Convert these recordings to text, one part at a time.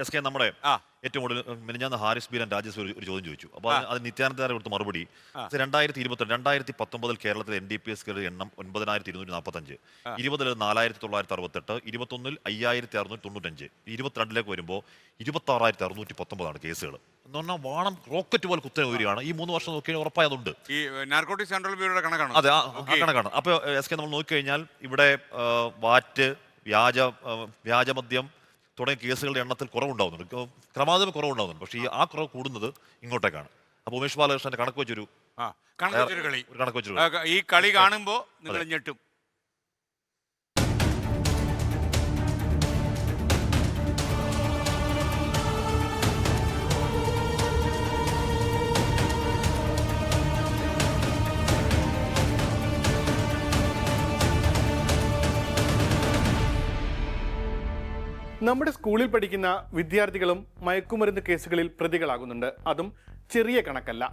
S K നമ്മുടെ ആ ഏറ്റവും കൂടുതൽ മിനിഞ്ഞാന്ന് ഹാരിസ് ബീരൻ രാജേഷ് ഒരു ചോദ്യം ചോദിച്ചു. അപ്പോൾ ആ അത് നിത്യാനന്ദ കൊടുത്ത മറുപടി ആ 2019 കേരളത്തിലെ NDPS എണ്ണം 9245, ആ 20 4968, 21 5695, 22 വരുമ്പോൾ 26 കേസുകൾ എന്ന് പറഞ്ഞാൽ വാണം റോക്കറ്റ് പോലെ കുത്തനെ ഉയരുകയാണ്. ഈ 3 വർഷം നോക്കിയാൽ ഉറപ്പായതുണ്ട്. ഈ നാർക്കോട്ടിക് കൺട്രോൾ ബ്യൂറോയുടെ കണക്കാണ്. അതെ, ആ ഓക്കെ. കണക്കാണ്. അപ്പോൾ എസ് കെ നമ്മൾ നോക്കിക്കഴിഞ്ഞാൽ ഇവിടെ വാറ്റ്, വ്യാജമദ്യം തുടങ്ങിയ കേസുകളുടെ എണ്ണത്തിൽ കുറവുണ്ടാവുന്നുണ്ട്, ക്രമാതീതമായി കുറവുണ്ടാവുന്നുണ്ട്. പക്ഷേ ആ കുറവ് കൂടുന്നത് ഇങ്ങോട്ടേക്കാണ്. അപ്പോൾ ഉമേഷ് ബാലകൃഷ്ണന്റെ കണക്ക് വെച്ചൊരു ആ കണക്ക് വെച്ചൊരു കളി. ഒരു കണക്ക് വെച്ചൊരു ഈ കളി കാണുമ്പോൾ നിങ്ങൾ അതെ. ഞെട്ടും. നമ്മുടെ സ്കൂളിൽ പഠിക്കുന്ന വിദ്യാർത്ഥികളും മയക്കുമരുന്ന് കേസുകളിൽ പ്രതികളാകുന്നുണ്ട്. അതും ചെറിയ കണക്കല്ല.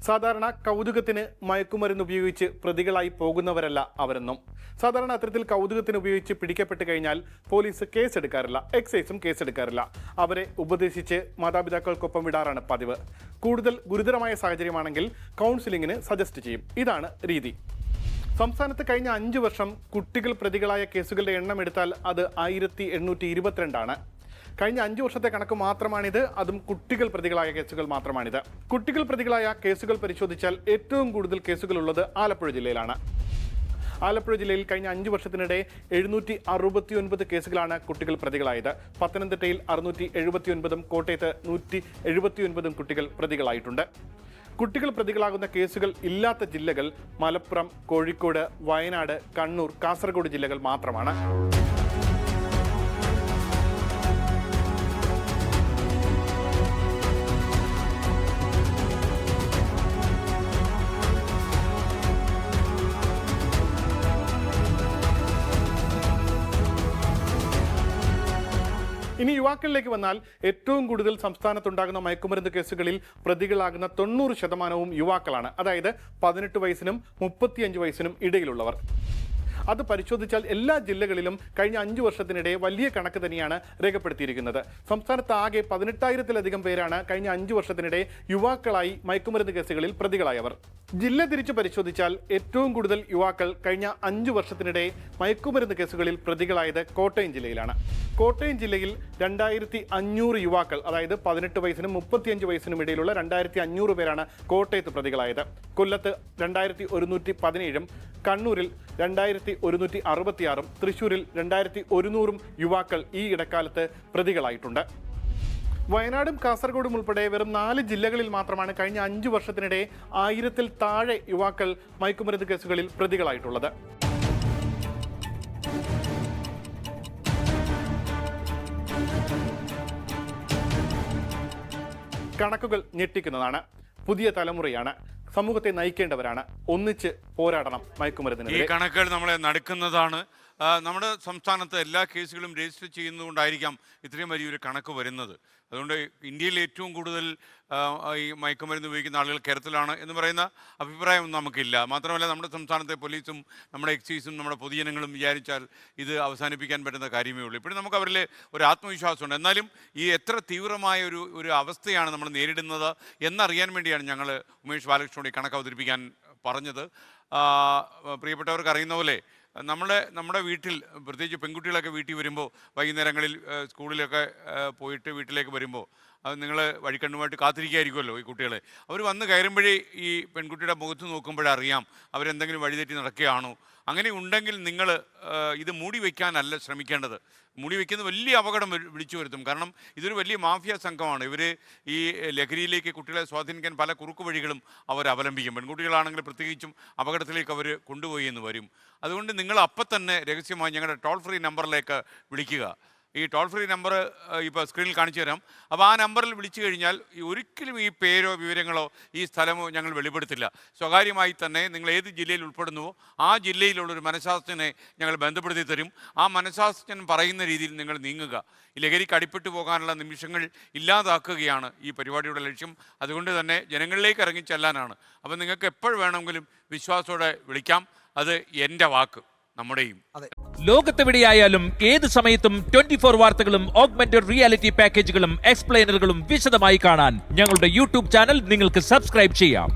സാധാരണ കൗതുകത്തിന് മയക്കുമരുന്ന് ഉപയോഗിച്ച് പ്രതികളായി പോകുന്നവരല്ല അവരെന്നും. സാധാരണ അത്തരത്തിൽ കൗതുകത്തിന് ഉപയോഗിച്ച് പിടിക്കപ്പെട്ട് കഴിഞ്ഞാൽ പോലീസ് കേസെടുക്കാറില്ല, എക്സൈസും കേസെടുക്കാറില്ല. അവരെ ഉപദേശിച്ച് മാതാപിതാക്കൾക്കൊപ്പം വിടാറാണ് പതിവ്. കൂടുതൽ ഗുരുതരമായ സാഹചര്യമാണെങ്കിൽ കൗൺസിലിങ്ങിന് സജസ്റ്റ് ചെയ്യും. ഇതാണ് രീതി. സംസ്ഥാനത്ത് കഴിഞ്ഞ 5 വർഷം കുട്ടികൾ പ്രതികളായ കേസുകളുടെ എണ്ണം എടുത്താൽ അത് 1822 കഴിഞ്ഞ 5 വർഷത്തെ കണക്ക് മാത്രമാണിത്. അതും കുട്ടികൾ പ്രതികളായ കേസുകൾ മാത്രമാണിത്. കുട്ടികൾ പ്രതികളായ കേസുകൾ പരിശോധിച്ചാൽ ഏറ്റവും കൂടുതൽ കേസുകൾ ഉള്ളത് ആലപ്പുഴ ജില്ലയിലാണ്. ആലപ്പുഴ ജില്ലയിൽ കഴിഞ്ഞ 5 വർഷത്തിനിടെ 769 കേസുകളാണ് കുട്ടികൾ പ്രതികളായത്. പത്തനംതിട്ടയിൽ 679, കോട്ടയത്ത് 179 കുട്ടികൾ പ്രതികളായിട്ടുണ്ട്. കുട്ടികൾ പ്രതികളാകുന്ന കേസുകൾ ഇല്ലാത്ത ജില്ലകൾ മലപ്പുറം, കോഴിക്കോട്, വയനാട്, കണ്ണൂർ, കാസർഗോഡ് ജില്ലകൾ മാത്രമാണ്. ഇനി യുവാക്കളിലേക്ക് വന്നാൽ ഏറ്റവും കൂടുതൽ സംസ്ഥാനത്തുണ്ടാകുന്ന മയക്കുമരുന്ന് കേസുകളിൽ പ്രതികളാകുന്ന 90% യുവാക്കളാണ്. അതായത് 18 വയസ്സിനും 35 വയസ്സിനും ഇടയിലുള്ളവർ. അത് പരിശോധിച്ചാൽ എല്ലാ ജില്ലകളിലും കഴിഞ്ഞ 5 വർഷത്തിനിടെ വലിയ കണക്ക് തന്നെയാണ് രേഖപ്പെടുത്തിയിരിക്കുന്നത്. സംസ്ഥാനത്ത് ആകെ 18,000-ലധികം പേരാണ് കഴിഞ്ഞ 5 വർഷത്തിനിടെ യുവാക്കളായി മയക്കുമരുന്ന് കേസുകളിൽ പ്രതികളായവർ. ജില്ല തിരിച്ചു പരിശോധിച്ചാൽ ഏറ്റവും കൂടുതൽ യുവാക്കൾ കഴിഞ്ഞ 5 വർഷത്തിനിടെ മയക്കുമരുന്ന് കേസുകളിൽ പ്രതികളായത് കോട്ടയം ജില്ലയിലാണ്. കോട്ടയം ജില്ലയിൽ 2500 യുവാക്കൾ, അതായത് 18 വയസ്സിനും 35 വയസ്സിനും ഇടയിലുള്ള 2500 പേരാണ് കോട്ടയത്ത് പ്രതികളായത്. കൊല്ലത്ത് 2117, കണ്ണൂരിൽ 2166, തൃശൂരിൽ 2100 യുവാക്കൾ ഈ ഇടക്കാലത്ത് പ്രതികളായിട്ടുണ്ട്. വയനാടും കാസർഗോഡും ഉൾപ്പെടെ വെറും 4 ജില്ലകളിൽ മാത്രമാണ് കഴിഞ്ഞ 5 വർഷത്തിനിടെ 1000-ൽ താഴെ യുവാക്കൾ മയക്കുമരുന്ന് കേസുകളിൽ പ്രതികളായിട്ടുള്ളത്. കണക്കുകൾ ഞെട്ടിക്കുന്നതാണ്. പുതിയ തലമുറയാണ്, സമൂഹത്തെ നയിക്കേണ്ടവരാണ്. ഒന്നിച്ച് പോരാടണം മയക്കുമരുന്നിനെതിരെ. ഈ കണക്കുകൾ നമ്മളെ നടുക്കുന്നതാണ്. നമ്മുടെ സംസ്ഥാനത്ത് എല്ലാ കേസുകളും രജിസ്റ്റർ ചെയ്യുന്നതുകൊണ്ടായിരിക്കാം ഇത്രയും വലിയൊരു കണക്ക് വരുന്നത്. അതുകൊണ്ട് ഇന്ത്യയിൽ ഏറ്റവും കൂടുതൽ ഈ മയക്കുമരുന്ന് ഉപയോഗിക്കുന്ന ആളുകൾ കേരളത്തിലാണ് എന്ന് പറയുന്ന അഭിപ്രായമൊന്നും നമുക്കില്ല. മാത്രമല്ല നമ്മുടെ സംസ്ഥാനത്തെ പോലീസും നമ്മുടെ എക്സൈസും നമ്മുടെ പൊതുജനങ്ങളും വിചാരിച്ചാൽ ഇത് അവസാനിപ്പിക്കാൻ പറ്റുന്ന കാര്യമേ ഉള്ളൂ. ഇപ്പോഴും നമുക്ക് അവരിൽ ഒരു ആത്മവിശ്വാസമുണ്ട്. എന്നാലും ഈ എത്ര തീവ്രമായ ഒരു അവസ്ഥയാണ് നമ്മൾ നേരിടുന്നത് എന്നറിയാൻ വേണ്ടിയാണ് ഞങ്ങൾ ഉമേഷ് ബാലകൃഷ്ണനോട് ഈ കണക്ക് അവതരിപ്പിക്കാൻ പറഞ്ഞത്. പ്രിയപ്പെട്ടവർക്ക് അറിയുന്ന പോലെ നമ്മുടെ വീട്ടിൽ, പ്രത്യേകിച്ച് പെൺകുട്ടികളൊക്കെ വീട്ടിൽ വരുമ്പോൾ വൈകുന്നേരങ്ങളിൽ സ്കൂളിലൊക്കെ പോയിട്ട് വീട്ടിലേക്ക് വരുമ്പോൾ അത് നിങ്ങൾ വഴിക്കണ്ണുമായിട്ട് കാത്തിരിക്കുകയായിരിക്കുമല്ലോ ഈ കുട്ടികളെ. അവർ വന്ന് കയറുമ്പോഴേ ഈ പെൺകുട്ടിയുടെ മുഖത്ത് നോക്കുമ്പോഴറിയാം അവരെന്തെങ്കിലും വഴിതെറ്റി നടക്കുകയാണോ. അങ്ങനെ ഉണ്ടെങ്കിൽ നിങ്ങൾ ഇത് മൂടി വയ്ക്കാനല്ല ശ്രമിക്കേണ്ടത്. മൂടി വയ്ക്കുന്നത് വലിയ അപകടം വിളിച്ചു വരുത്തും. കാരണം ഇതൊരു വലിയ മാഫിയ സംഘമാണ്. ഇവർ ഈ ലഹരിയിലേക്ക് കുട്ടികളെ സ്വാധീനിക്കാൻ പല കുറുക്കു വഴികളും അവർ അവലംബിക്കും. പെൺകുട്ടികളാണെങ്കിൽ പ്രത്യേകിച്ചും അപകടത്തിലേക്ക് അവർ കൊണ്ടുപോയി എന്ന് വരും. അതുകൊണ്ട് നിങ്ങൾ അപ്പം തന്നെ രഹസ്യമായി ഞങ്ങളുടെ ടോൾ ഫ്രീ നമ്പറിലേക്ക് വിളിക്കുക. ഈ ടോൾ ഫ്രീ നമ്പർ ഇപ്പോൾ സ്ക്രീനിൽ കാണിച്ചു തരാം. അപ്പോൾ ആ നമ്പറിൽ വിളിച്ചു കഴിഞ്ഞാൽ ഒരിക്കലും ഈ പേരോ വിവരങ്ങളോ ഈ സ്ഥലമോ ഞങ്ങൾ വെളിപ്പെടുത്തില്ല. സ്വകാര്യമായി തന്നെ നിങ്ങൾ ഏത് ജില്ലയിൽ ഉൾപ്പെടുന്നുവോ ആ ജില്ലയിലുള്ളൊരു മനഃശാസ്ത്രജ്ഞനെ ഞങ്ങൾ ബന്ധപ്പെടുത്തി തരും. ആ മനഃശാസ്ത്രജ്ഞൻ പറയുന്ന രീതിയിൽ നിങ്ങൾ നീങ്ങുക. ഈ ലഹരിക്ക് അടിപ്പെട്ടു പോകാനുള്ള നിമിഷങ്ങൾ ഇല്ലാതാക്കുകയാണ് ഈ പരിപാടിയുടെ ലക്ഷ്യം. അതുകൊണ്ട് തന്നെ ജനങ്ങളിലേക്ക് ഇറങ്ങിച്ചെല്ലാനാണ്. അപ്പോൾ നിങ്ങൾക്ക് എപ്പോൾ വേണമെങ്കിലും വിശ്വാസത്തോടെ വിളിക്കാം. അത് എൻ്റെ വാക്ക്. നമ്മുടെയും. ലോകത്തെവിടെയായാലും ഏത് സമയത്തും 24 വാർത്തകളും ഓഗ്മെന്റഡ് റിയാലിറ്റി പാക്കേജുകളും എക്സ്പ്ലെയിനറുകളും വിശദമായി കാണാൻ ഞങ്ങളുടെ യൂട്യൂബ് ചാനൽ നിങ്ങൾക്ക് സബ്സ്ക്രൈബ് ചെയ്യാം.